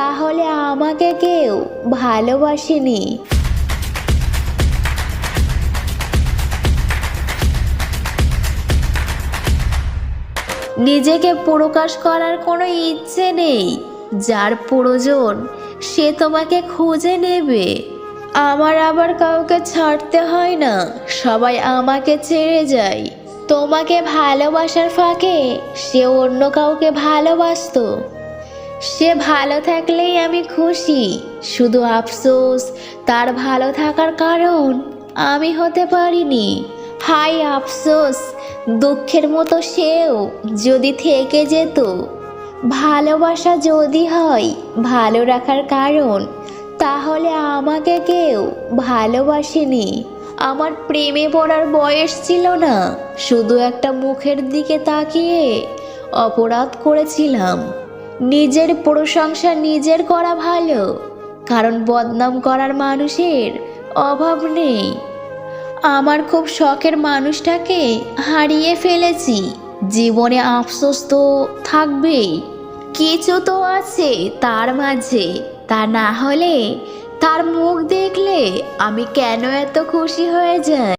তাহলে আমাকে কেউ ভালোবাসেনি। নিজেকে প্রকাশ করার কোনো ইচ্ছে নেই। যার প্রয়োজন সে তোমাকে খুঁজে নেবে। আমার আবার কাউকে ছাড়তে হয় না, সবাই আমাকে ছেড়ে যায়। তোমাকে ভালোবাসার ফাঁকে সে অন্য কাউকে ভালোবাসতো। সে ভালো থাকলেই আমি খুশি, শুধু আফসোস তার ভালো থাকার কারণ আমি হতে পারিনি। হাই আফসোস, দুঃখের মতো সেও যদি থেকে যেত। ভালোবাসা যদি হয় ভালো রাখার কারণ, তাহলে আমাকে কেউ ভালোবাসেনি। আমার প্রেমে পড়ার বয়স ছিল না, শুধু একটা মুখের দিকে তাকিয়ে অপরাধ করেছিলাম। নিজের প্রশংসা নিজের করা ভালো, কারণ বদনাম করার মানুষের অভাব নেই। আমার খুব শখের মানুষটাকে হারিয়ে ফেলেছি। জীবনে আফসোস তো থাকবেই, কিছু তো আছে তার মাঝে। তা না হলে তার মুখ দেখলে আমি কেন এত খুশি হয়ে যাই।